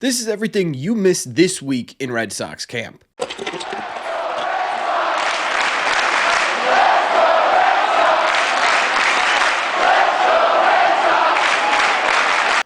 This is everything you missed this week in Red Sox camp.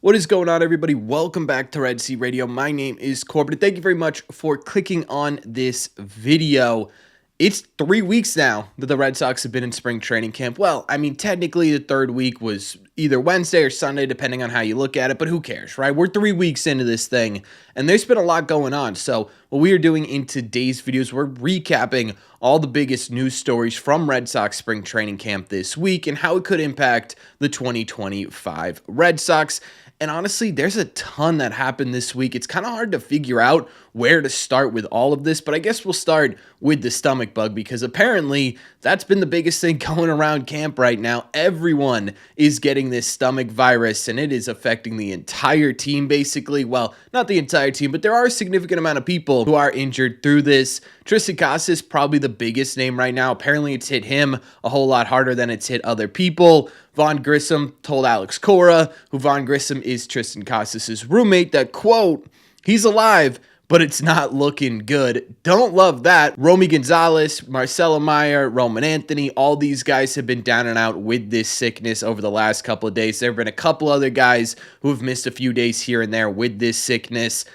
What is going on, everybody? Welcome back to Red Sea Radio. My name is Corbin. Thank you very much for clicking on this video. It's 3 weeks now that the Red Sox have been in spring training camp. Well, I mean, technically the third week was either Wednesday or Sunday, depending on how you look at it, but who cares, right? We're 3 weeks into this thing, and there's been a lot going on. So what we are doing in today's videos, we're recapping all the biggest news stories from Red Sox spring training camp this week and how it could impact the 2025 Red Sox. And honestly, there's a ton that happened this week. It's kind of hard to figure out where to start with all of this, but I guess we'll start with the stomach bug because apparently that's been the biggest thing going around camp right now. Everyone is getting this stomach virus and it is affecting the entire team basically. Well, not the entire team, but there are a significant amount of people who are injured through this. Triston Casas, probably the biggest name right now. Apparently it's hit him a whole lot harder than it's hit other people. Vaughn Grissom told Alex Cora, who Vaughn Grissom is Triston Casas' roommate, that, quote, he's alive, but it's not looking good. Don't love that. Romy Gonzalez, Marcelo Meyer, Roman Anthony, all these guys have been down and out with this sickness over the last couple of days. There have been a couple other guys who have missed a few days here and there with this sickness.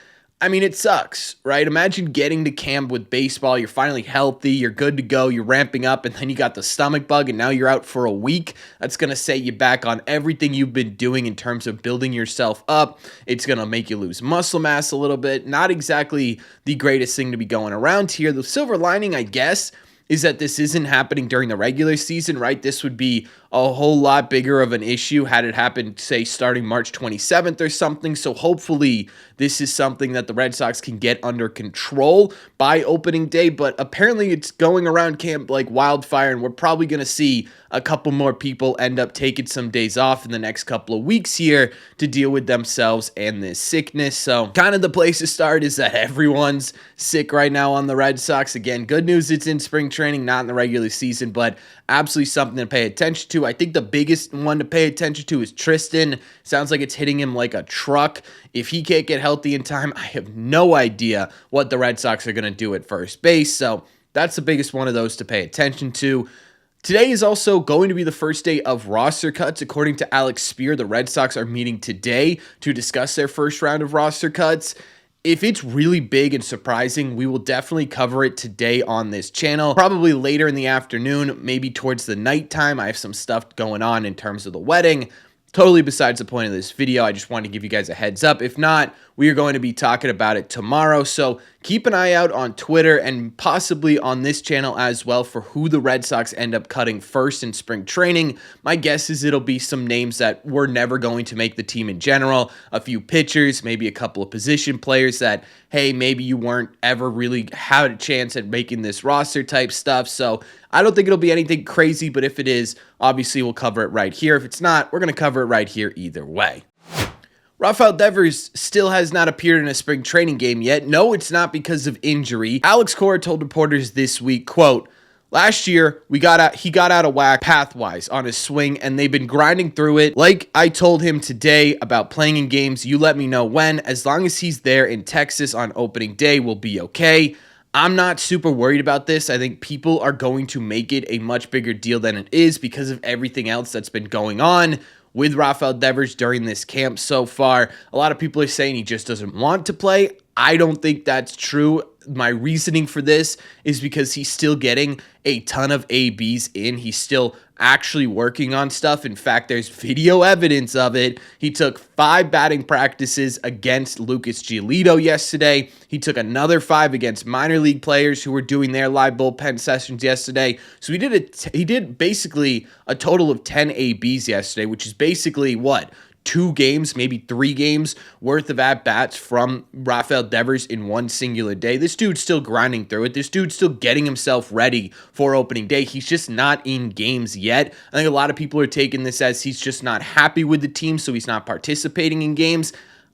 I mean, it sucks, right? Imagine getting to camp with baseball. You're finally healthy. You're good to go. You're ramping up, and then you got the stomach bug, and now you're out for a week. That's going to set you back on everything you've been doing in terms of building yourself up. It's going to make you lose muscle mass a little bit. Not exactly the greatest thing to be going around here. The silver lining, I guess, is that this isn't happening during the regular season, right? This would be a whole lot bigger of an issue had it happened, say, starting March 27th or something. So hopefully this is something that the Red Sox can get under control by opening day. But apparently it's going around camp like wildfire, and we're probably going to see a couple more people end up taking some days off in the next couple of weeks here to deal with themselves and this sickness. So kind of the place to start is that everyone's sick right now on the Red Sox. Again, good news, it's in spring training, not in the regular season, but absolutely something to pay attention to. I think the biggest one to pay attention to is Triston. Sounds like it's hitting him like a truck. If he can't get healthy in time, I have no idea what the Red Sox are going to do at first base. So that's the biggest one of those to pay attention to. Today is also going to be the first day of roster cuts. According to Alex Spear, the Red Sox are meeting today to discuss their first round of roster cuts. If it's really big and surprising, we will definitely cover it today on this channel. Probably later in the afternoon, maybe towards the nighttime. I have some stuff going on in terms of the wedding. Totally besides the point of this video. I just wanted to give you guys a heads up. If not, we are going to be talking about it tomorrow. So keep an eye out on Twitter and possibly on this channel as well for who the Red Sox end up cutting first in spring training. My guess is it'll be some names that were never going to make the team in general. A few pitchers, maybe a couple of position players that, hey, maybe you weren't ever really had a chance at making this roster type stuff. So I don't think it'll be anything crazy, but if it is, obviously we'll cover it right here. If it's not, we're going to cover it right here either way. Rafael Devers still has not appeared in a spring training game yet. No, it's not because of injury. Alex Cora told reporters this week, quote, last year, he got out of whack path-wise on his swing, and they've been grinding through it. Like I told him today about playing in games, you let me know when. As long as he's there in Texas on opening day, we'll be okay. I'm not super worried about this. I think people are going to make it a much bigger deal than it is because of everything else that's been going on with Rafael Devers during this camp so far. A lot of people are saying he just doesn't want to play. I don't think that's true. My reasoning for this is because he's still getting a ton of ABs in. He's still actually working on stuff. In fact, there's video evidence of it. He took 5 batting practices against Lucas Giolito yesterday. He took another 5 against minor league players who were doing their live bullpen sessions yesterday. So he did basically a total of 10 ABs yesterday, which is basically what? 2 games, maybe 3 games worth of at-bats from Rafael Devers in one singular day. This dude's still grinding through it. This dude's still getting himself ready for opening day. He's just not in games yet. I think a lot of people are taking this as he's just not happy with the team, so he's not participating in games.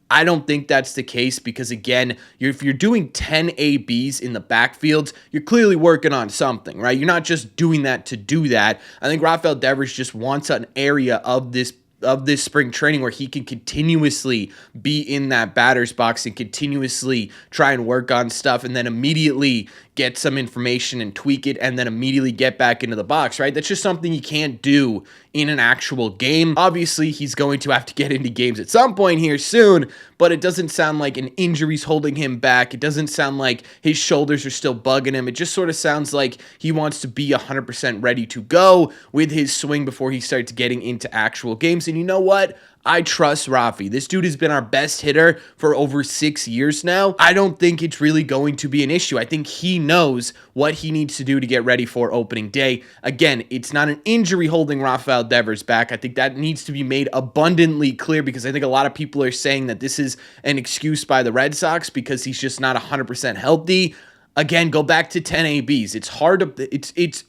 I don't think that's the case because, again, if you're doing 10 ABs in the backfields, you're clearly working on something, right? You're not just doing that to do that. I think Rafael Devers just wants an area of this this spring training where he can continuously be in that batter's box and continuously try and work on stuff and then immediately get some information and tweak it and then immediately get back into the box, right? That's just something you can't do in an actual game. Obviously, he's going to have to get into games at some point here soon, but it doesn't sound like an injury's holding him back. It doesn't sound like his shoulders are still bugging him. It just sort of sounds like he wants to be 100% ready to go with his swing before he starts getting into actual games. And you know what? I trust Rafi. This dude has been our best hitter for over 6 years now. I don't think it's really going to be an issue. I think he knows what he needs to do to get ready for opening day. Again, it's not an injury holding Rafael Devers back. I think that needs to be made abundantly clear because I think a lot of people are saying that this is an excuse by the Red Sox because he's just not 100% healthy. Again, go back to 10 ABs. It's hard to, it's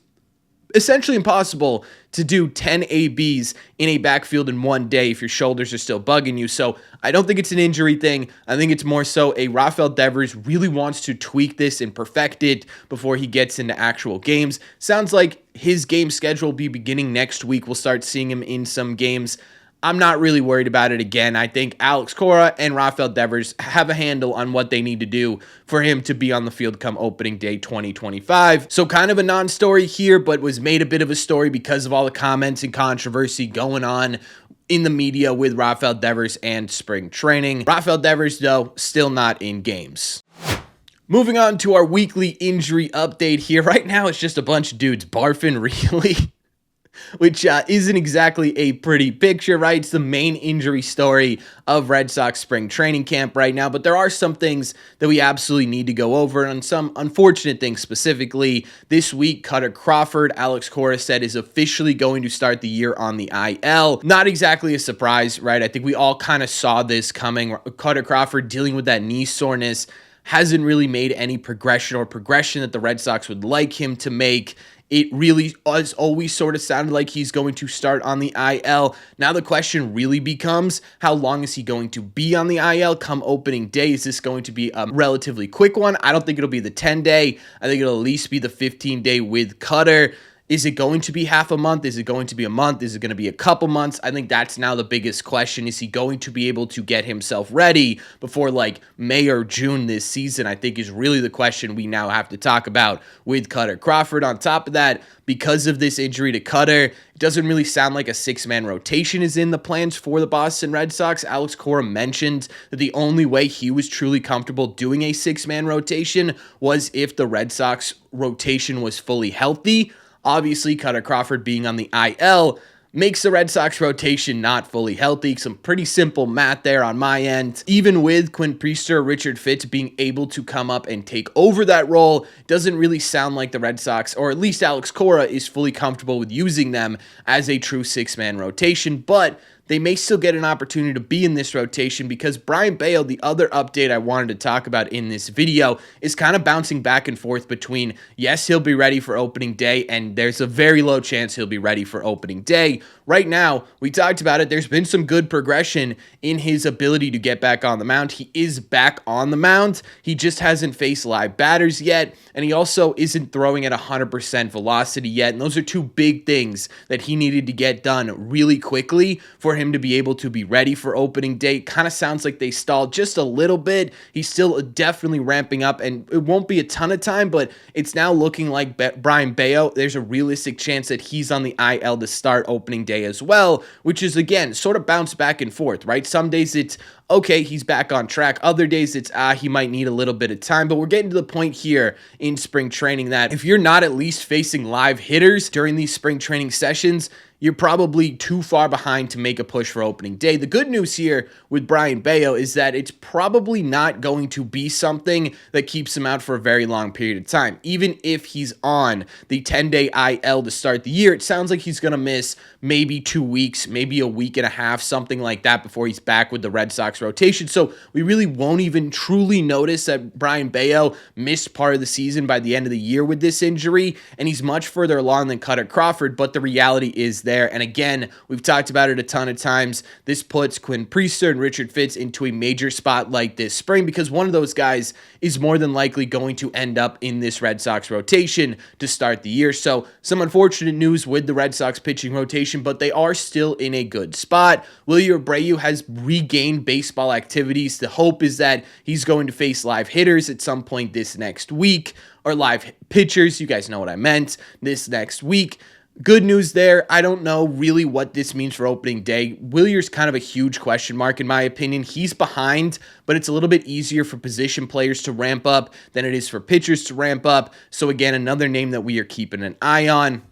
essentially impossible to do 10 ABs in a backfield in one day if your shoulders are still bugging you. So I don't think it's an injury thing. I think it's more so a Rafael Devers really wants to tweak this and perfect it before he gets into actual games. Sounds like his game schedule will be beginning next week. We'll start seeing him in some games. I'm not really worried about it again. I think Alex Cora and Rafael Devers have a handle on what they need to do for him to be on the field come opening day 2025. So kind of a non-story here, but was made a bit of a story because of all the comments and controversy going on in the media with Rafael Devers and spring training. Rafael Devers, though, still not in games. Moving on to our weekly injury update here. Right now, it's just a bunch of dudes barfing, really. Which isn't exactly a pretty picture, right? It's the main injury story of Red Sox spring training camp right now, but there are some things that we absolutely need to go over, and some unfortunate things specifically. This week, Cutter Crawford, Alex Cora said, is officially going to start the year on the IL. Not exactly a surprise, right? I think we all kind of saw this coming. Cutter Crawford dealing with that knee soreness hasn't really made any progression that the Red Sox would like him to make. It really has always sort of sounded like he's going to start on the IL. Now the question really becomes, how long is he going to be on the IL come opening day? Is this going to be a relatively quick one? I don't think it'll be the 10-day. I think it'll at least be the 15-day with Cutter. Is it going to be half a month? Is it going to be a month? Is it going to be a couple months? I think that's now the biggest question. Is he going to be able to get himself ready before like May or June this season? I think is really the question we now have to talk about with Cutter Crawford. On top of that, because of this injury to Cutter, it doesn't really sound like a six-man rotation is in the plans for the Boston Red Sox. Alex Cora mentioned that the only way he was truly comfortable doing a six-man rotation was if the Red Sox rotation was fully healthy. Obviously, Cutter Crawford being on the IL makes the Red Sox rotation not fully healthy. Some pretty simple math there on my end. Even with Quinn Priester, Richard Fitz being able to come up and take over that role, doesn't really sound like the Red Sox, or at least Alex Cora, is fully comfortable with using them as a true six-man rotation. But they may still get an opportunity to be in this rotation because Brayan Bello, the other update I wanted to talk about in this video, is kind of bouncing back and forth between, yes, he'll be ready for opening day, and there's a very low chance he'll be ready for opening day. Right now, we talked about it, there's been some good progression in his ability to get back on the mound. He is back on the mound. He just hasn't faced live batters yet, and he also isn't throwing at 100% velocity yet, and those are two big things that he needed to get done really quickly for him to be able to be ready for opening day. Kind of sounds like they stalled just a little bit. He's still definitely ramping up, and it won't be a ton of time, but it's now looking like Brayan Bello, there's a realistic chance that he's on the IL to start opening day as well, which is, again, sort of bounce back and forth, right? Some days it's, okay, he's back on track. Other days it's, he might need a little bit of time. But we're getting to the point here in spring training that if you're not at least facing live hitters during these spring training sessions, you're probably too far behind to make a push for opening day. The good news here with Brayan Bello is that it's probably not going to be something that keeps him out for a very long period of time. Even if he's on the 10-day IL to start the year, it sounds like he's going to miss maybe 2 weeks, maybe a week and a half, something like that before he's back with the Red Sox rotation. So we really won't even truly notice that Brayan Bello missed part of the season by the end of the year with this injury, and he's much further along than Cutter Crawford, but the reality is there. And again, we've talked about it a ton of times. This puts Quinn Priester and Richard Fitts into a major spotlight this spring because one of those guys is more than likely going to end up in this Red Sox rotation to start the year. So some unfortunate news with the Red Sox pitching rotation, but they are still in a good spot. Wilyer Abreu has regained baseball activities. The hope is that he's going to face live hitters at some point this next week, or live pitchers. You guys know what I meant. This next week. Good news there. I don't know really what this means for opening day. Wilyer's kind of a huge question mark in my opinion. He's behind, but it's a little bit easier for position players to ramp up than it is for pitchers to ramp up. So again, another name that we are keeping an eye on.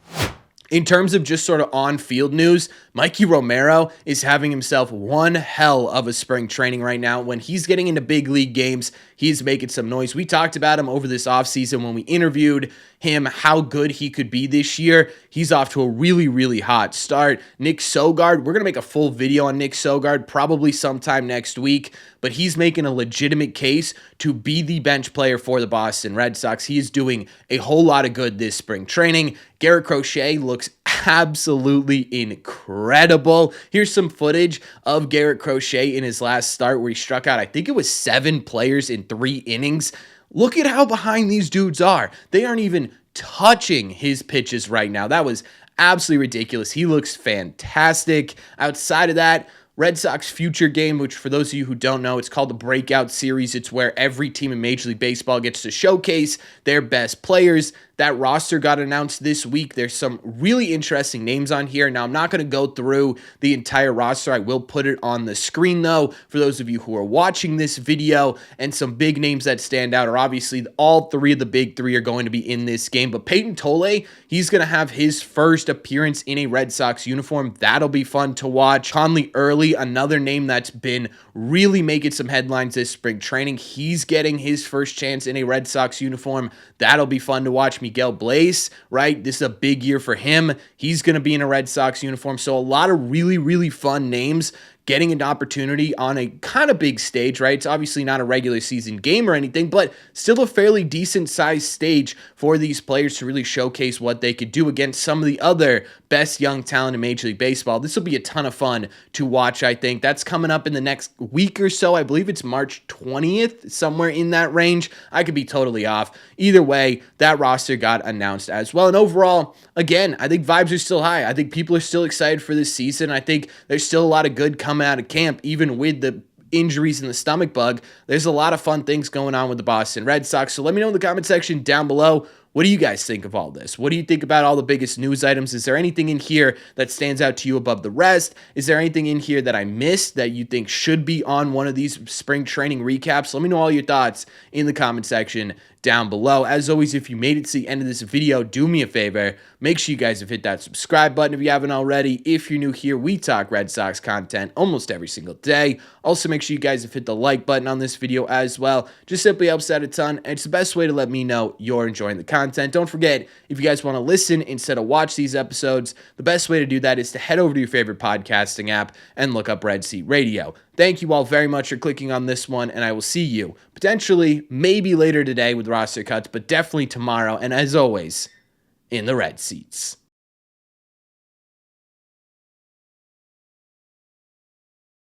In terms of just sort of on-field news, Mikey Romero is having himself one hell of a spring training right now. When he's getting into big league games, he's making some noise. We talked about him over this offseason when we interviewed him, how good he could be this year. He's off to a really, really hot start. Nick Sogard, we're going to make a full video on Nick Sogard probably sometime next week, but he's making a legitimate case to be the bench player for the Boston Red Sox. He is doing a whole lot of good this spring training. Garrett Crochet looks absolutely incredible. Here's some footage of Garrett Crochet in his last start where he struck out, I think it was 7 players in 3 innings. Look at how behind these dudes are. They aren't even touching his pitches right now. That was absolutely ridiculous. He looks fantastic. Outside of that, Red Sox future game, which for those of you who don't know, it's called the Breakout Series. It's where every team in Major League Baseball gets to showcase their best players. That roster got announced this week. There's some really interesting names on here. Now, I'm not going to go through the entire roster. I will put it on the screen, though, for those of you who are watching this video. And some big names that stand out are obviously all 3 of the big 3 are going to be in this game. But Peyton Tolle, he's going to have his first appearance in a Red Sox uniform. That'll be fun to watch. Conley Early, another name that's been really making some headlines this spring training. He's getting his first chance in a Red Sox uniform. That'll be fun to watch. Miguel Blaze, right? This is a big year for him. He's going to be in a Red Sox uniform. So a lot of really, really fun names getting an opportunity on a kind of big stage, right? It's obviously not a regular season game or anything, but still a fairly decent sized stage for these players to really showcase what they could do against some of the other best young talent in Major League Baseball. This will be a ton of fun to watch, I think. That's coming up in the next week or so. I believe it's March 20th, somewhere in that range. I could be totally off. Either way, that roster got announced as well. And overall, again, I think vibes are still high. I think people are still excited for this season. I think there's still a lot of good coming out of camp, even with the injuries and the stomach bug. There's a lot of fun things going on with the Boston Red Sox. So let me know in the comment section down below. What do you guys think of all this? What do you think about all the biggest news items? Is there anything in here that stands out to you above the rest? Is there anything in here that I missed that you think should be on one of these spring training recaps? Let me know all your thoughts in the comment section down below. As always, if you made it to the end of this video, do me a favor. Make sure you guys have hit that subscribe button if you haven't already. If you're new here, we talk Red Sox content almost every single day. Also, make sure you guys have hit the like button on this video as well. Just simply helps out a ton, and it's the best way to let me know you're enjoying the content. Don't forget, if you guys want to listen instead of watch these episodes, the best way to do that is to head over to your favorite podcasting app and look up Red Seat Radio. Thank you all very much for clicking on this one, and I will see you potentially, maybe later today with roster cuts, but definitely tomorrow. And as always, in the red seats.